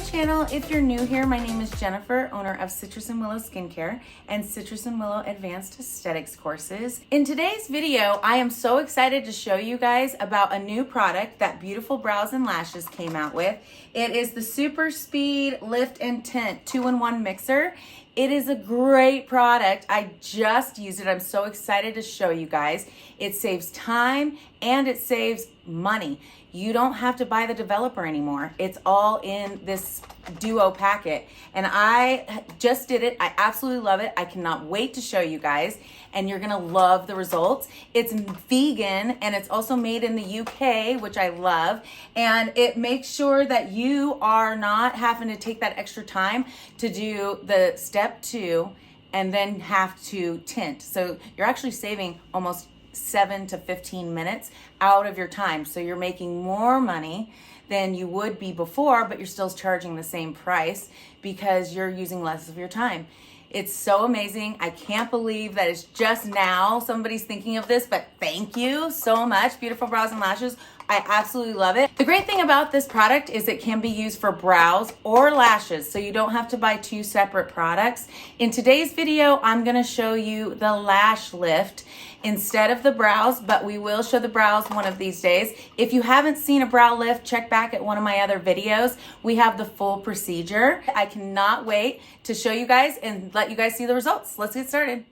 channel. If you're new here, my name is Jennifer, owner of Citrus and Willow Skincare and Citrus and Willow Advanced Aesthetics Courses. In today's video, I am so excited to show you guys about a new product that Beautiful Brows and Lashes came out with. It is the Super Speed Lift and Tint 2-in-1 mixer. It is a great product. I just used it. I'm so excited to show you guys. It saves time and it saves money. You don't have to buy the developer anymore. It's all in this duo packet. And I just did it. I absolutely love it. I cannot wait to show you guys. And you're gonna love the results. It's vegan and it's also made in the UK, which I love. And it makes sure that you are not having to take that extra time to do the step 2 and then have to tint. So you're actually saving almost 7 to 15 minutes out of your time. So you're making more money than you would be before, but you're still charging the same price because you're using less of your time. It's so amazing. I can't believe that it's just now somebody's thinking of this, but thank you so much, Beautiful Brows and Lashes. I absolutely love it. The great thing about this product is it can be used for brows or lashes, so you don't have to buy 2 separate products. In today's video, I'm gonna show you the lash lift instead of the brows, but we will show the brows one of these days. If you haven't seen a brow lift, check back at one of my other videos. We have the full procedure. I cannot wait to show you guys and let you guys see the results. Let's get started.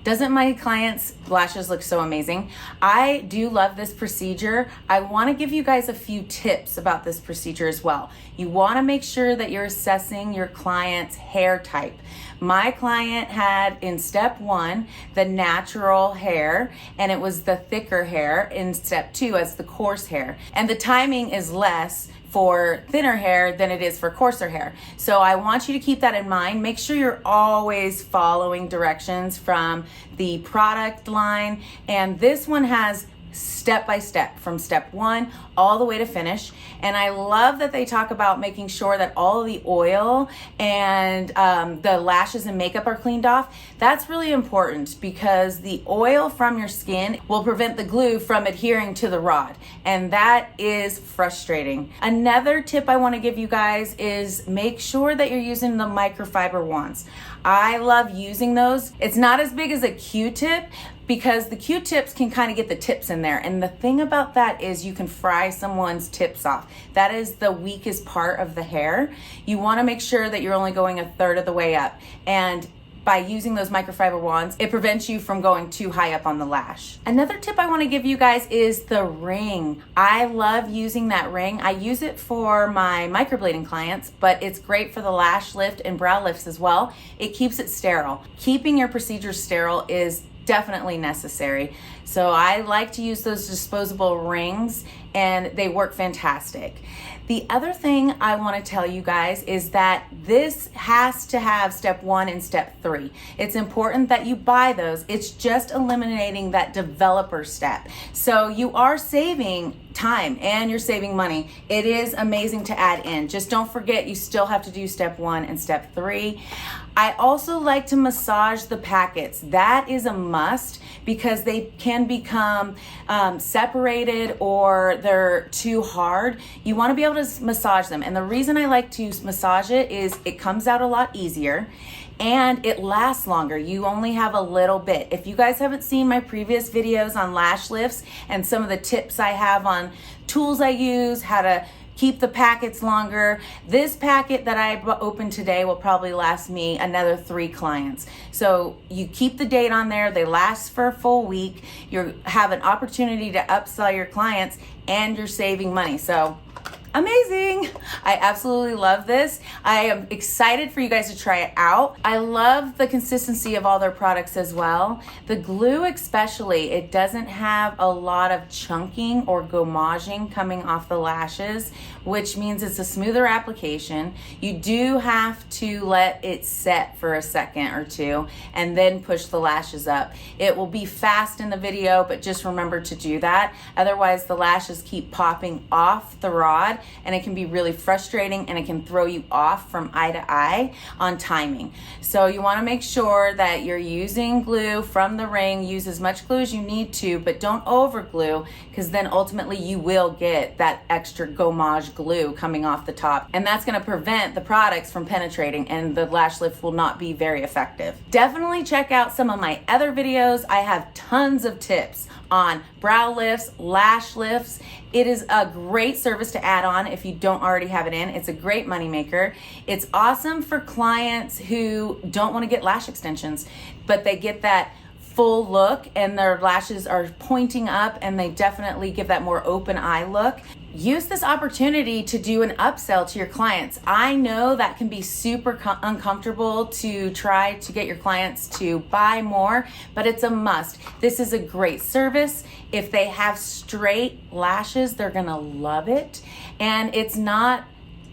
Doesn't my clients' lashes look so amazing? I do love this procedure. I want to give you guys a few tips about this procedure as well. You want to make sure that you're assessing your client's hair type. My client had in step 1 the natural hair, and it was the thicker hair in step 2 as the coarse hair. And the timing is less for thinner hair than it is for coarser hair. So I want you to keep that in mind. Make sure you're always following directions from the product line. And this one has step by step from step 1 all the way to finish. And I love that they talk about making sure that all of the oil and the lashes and makeup are cleaned off. That's really important because the oil from your skin will prevent the glue from adhering to the rod, and that is frustrating. Another tip I want to give you guys is make sure that you're using the microfiber wands. I love using those. It's not as big as a Q-tip, because the Q-tips can kind of get the tips in there. And the thing about that is you can fry someone's tips off. That is the weakest part of the hair. You want to make sure that you're only going 1/3 of the way up. And by using those microfiber wands, it prevents you from going too high up on the lash. Another tip I want to give you guys is the ring. I love using that ring. I use it for my microblading clients, but it's great for the lash lift and brow lifts as well. It keeps it sterile. Keeping your procedure sterile is definitely necessary. So I like to use those disposable rings, and they work fantastic. The other thing I want to tell you guys is that this has to have step 1 and step 3. It's important that you buy those. It's just eliminating that developer step. So you are saving time and you're saving money. It is amazing to add in. Just don't forget, you still have to do step 1 and step 3. I also like to massage the packets. That is a must because they can become separated or they're too hard. You want to be able to massage them. And the reason I like to massage it is it comes out a lot easier and it lasts longer. You only have a little bit. If you guys haven't seen my previous videos on lash lifts and some of the tips I have on tools I use, how to keep the packets longer, this packet that I opened today will probably last me another 3 clients. So you keep the date on there, they last for a full week, you have an opportunity to upsell your clients, and you're saving money. So amazing. I absolutely love this. I am excited for you guys to try it out. I love the consistency of all their products as well. The glue especially, it doesn't have a lot of chunking or gommaging coming off the lashes, which means it's a smoother application. You do have to let it set for a second or 2 and then push the lashes up. It will be fast in the video, but just remember to do that. Otherwise, the lashes keep popping off the rod, and it can be really frustrating and it can throw you off from eye to eye on timing. So you want to make sure that you're using glue from the ring. Use as much glue as you need to, but don't over glue, because then ultimately you will get that extra gommage glue coming off the top, and that's going to prevent the products from penetrating, and the lash lift will not be very effective. Definitely check out some of my other videos. I have tons of tips on brow lifts, lash lifts. It is a great service to add on if you don't already have it in. It's a great moneymaker. It's awesome for clients who don't want to get lash extensions, but they get that full look and their lashes are pointing up, and they definitely give that more open eye look. Use this opportunity to do an upsell to your clients. I know that can be super uncomfortable to try to get your clients to buy more, but it's a must. This is a great service. If they have straight lashes, they're gonna love it. And it's not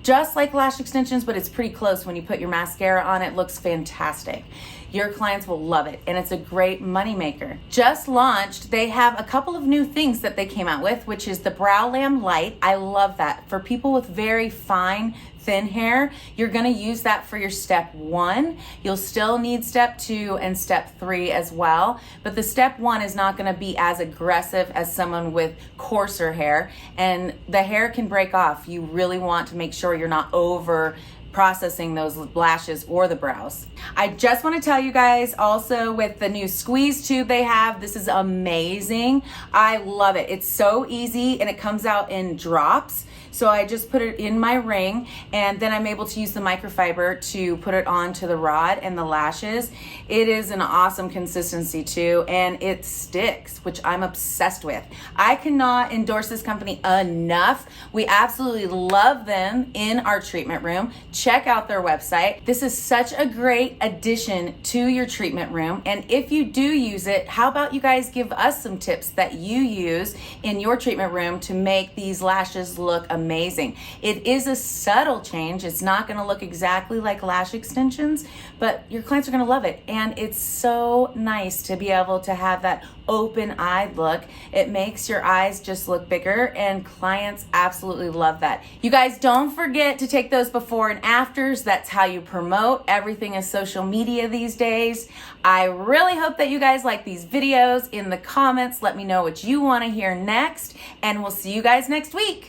just like lash extensions, but it's pretty close. When you put your mascara on, it looks fantastic. Your clients will love it, and it's a great moneymaker. Just launched, they have a couple of new things that they came out with, which is the Brow Lamb Light. I love that. For people with very fine, thin hair, you're gonna use that for your step 1. You'll still need step 2 and step 3 as well, but the step 1 is not gonna be as aggressive as someone with coarser hair, and the hair can break off. You really want to make sure you're not over processing those lashes or the brows. I just want to tell you guys also, with the new squeeze tube they have, this is amazing. I love it. It's so easy and it comes out in drops. So I just put it in my ring, and then I'm able to use the microfiber to put it onto the rod and the lashes. It is an awesome consistency too, and it sticks, which I'm obsessed with. I cannot endorse this company enough. We absolutely love them in our treatment room. Check out their website. This is such a great addition to your treatment room. And if you do use it, how about you guys give us some tips that you use in your treatment room to make these lashes look amazing. It is a subtle change. It's not going to look exactly like lash extensions, but your clients are going to love it. And it's so nice to be able to have that open-eyed look. It makes your eyes just look bigger, and clients absolutely love that. You guys, don't forget to take those before and afters. That's how you promote. Everything is social media these days. I really hope that you guys like these videos. In the comments, let me know what you want to hear next, and we'll see you guys next week.